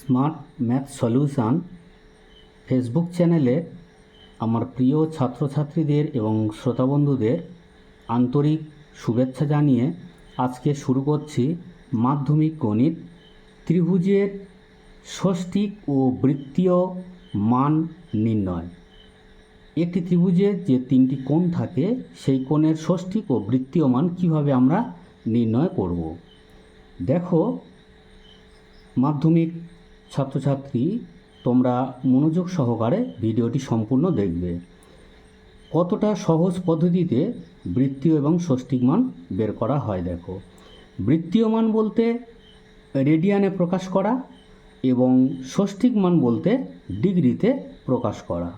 Smart math solution Facebook চ্যানেলে আমার প্রিয় ছাত্রছাত্রীদের এবং শ্রোতাবন্ধুদের আন্তরিক শুভেচ্ছা জানিয়ে আজকে শুরু করছি মাধ্যমিক গণিত। ত্রিভুজের ষষ্ঠিক ও বৃত্তীয় মান নির্ণয়। একটি ত্রিভুজের যে তিনটি কোণ থাকে সেই কোণের ষষ্ঠিক ও বৃত্তীয় মান কীভাবে আমরা নির্ণয় করব। দেখো মাধ্যমিক ছাত্রছাত্রী, তোমরা মনোযোগ সহকারে ভিডিওটি সম্পূর্ণ দেখবে। কতটা সহজ পদ্ধতিতে বৃত্তীয় এবং ষষ্ঠিক মান বের করা হয়। দেখো, বৃত্তীয় মান বলতে রেডিয়ানে প্রকাশ করা এবং ষষ্ঠিক মান বলতে ডিগ্রিতে প্রকাশ করা।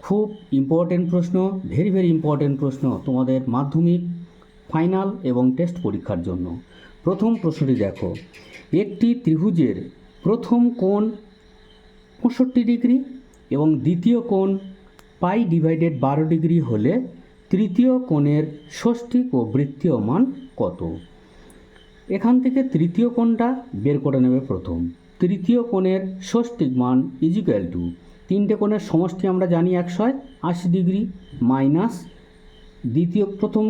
খুব ইম্পর্টেন্ট প্রশ্ন, ভেরি ইম্পর্টেন্ট প্রশ্ন তোমাদের মাধ্যমিক ফাইনাল এবং টেস্ট পরীক্ষার জন্য। প্রথম প্রশ্নটি দেখো, একটি ত্রিভুজের প্রথম কোণ 65 ডিগ্রি এবং দ্বিতীয় কোণ π/12 ডিগ্রি হলে তৃতীয় কোণের ষষ্ঠিক ও বৃত্তীয় মান কত? এখান থেকে তৃতীয় কোণটা বের করে নেবে। প্রথম তৃতীয় কোণের ষষ্ঠিক মান ইজিক্যাল টু তিনটে কোণের সমষ্টি আমরা জানি 180 ডিগ্রি মাইনাস প্রথম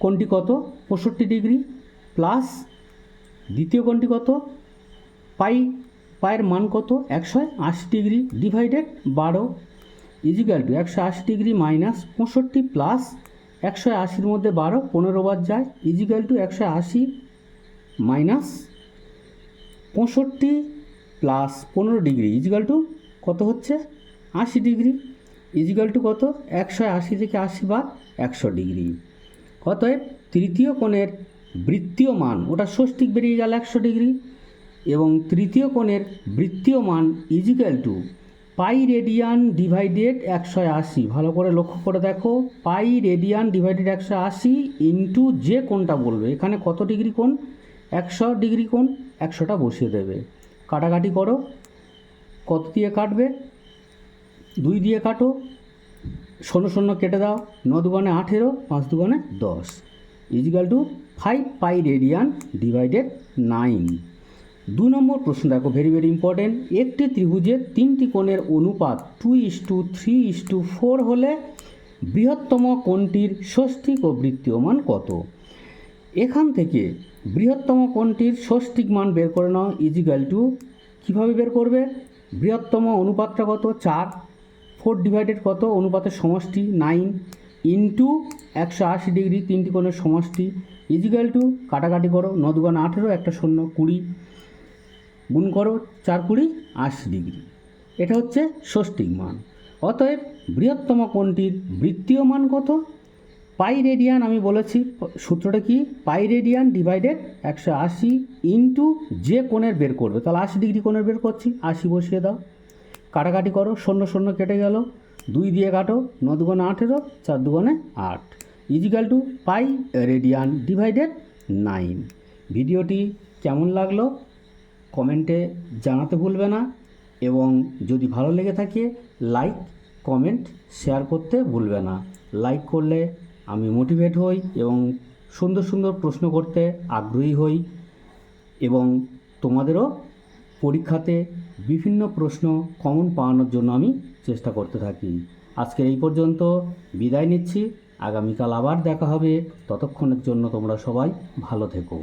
কোণটি কত 65 ডিগ্রি প্লাস দ্বিতীয় কোণটি কত পায়ের মান কত 180 degree divided 12 equal to 180 degree minus 65 plus 180-র মধ্যে 12 15 বার যায় equal to 180 minus 65 plus 15 degree equal to কত হচ্ছে 80 ডিগ্রি ইজিক্যাল টু কত 180 থেকে 80 বার 100 ডিগ্রি। অতএব তৃতীয় কোণের বৃত্তীয় মান, ওটা ষষ্ঠিক বেরিয়ে গেল 100 ডিগ্রি, এবং তৃতীয় কোণের বৃত্তীয় মান equal to pi radian divided 180। ভালো করে লক্ষ্য করে দেখো, পাই রেডিয়ান ডিভাইডেড 180 ইন্টু যে কোণটা বলবে এখানে কত ডিগ্রি কোণ 100 ডিগ্রি কোণ 100টা বসিয়ে দেবে। কাটাকাটি করো, কত দিয়ে কাটবে 2 দিয়ে কাটো, 0 কেটে দাও, 9 দুগুণে 18, 5 দুগুণে 10 equal to 5 pi radian divided 9। 2 নম্বর প্রশ্ন দেখো, ভেরি ইম্পর্টেন্ট। একটি ত্রিভুজের তিনটি কোণের অনুপাত 2:3:4 হলে বৃহত্তম কোণটির ষষ্ঠিক ও বৃত্তীয় মান কত? এখান থেকে বৃহত্তম কোণটির ষষ্ঠিক মান বের করে নাও ইজিক্যাল টু, কীভাবে বের করবে? বৃহত্তম অনুপাতটা কত 4, 4 ডিভাইডেড কত অনুপাতের সমষ্টি 9 ইন্টু 180 ডিগ্রি তিনটি কোণের সমষ্টি ইজিক্যাল টু, কাটাকাটি করো, 9 দুগুণে 18, একটা 0 20 গুণ করো 4 20 80 ডিগ্রি। এটা হচ্ছে ষষ্ঠিক মান। অতএব বৃহত্তম কোণটির বৃত্তীয় মান কত? পাই রেডিয়ান, আমি বলেছি সূত্রটা কি, পাই রেডিয়ান ডিভাইডেড 180 ইন্টু যে কোণের বের করবে, তাহলে 80 ডিগ্রি কোণের বের করছি 80 বসিয়ে দাও, কাটাকাটি করো, 0 কেটে গেল, 2 দিয়ে কাটো, 9 দুগুণে 18, 4 দুগুণে 8 equal to pi radian divided 9। ভিডিওটি কেমন লাগলো কমেন্টে জানাতে ভুলবে না, এবং যদি ভালো লেগে থাকে লাইক কমেন্ট শেয়ার করতে ভুলবে না। লাইক করলে আমি মোটিভেট হই এবং সুন্দর প্রশ্ন করতে আগ্রহী হই, এবং তোমাদেরও পরীক্ষাতে বিভিন্ন প্রশ্ন কমন পাওয়ানোর জন্য আমি চেষ্টা করতে থাকি। আজকের এই পর্যন্ত বিদায় নিচ্ছি, আগামীকাল আবার দেখা হবে। ততক্ষণের জন্য তোমরা সবাই ভালো থেকো।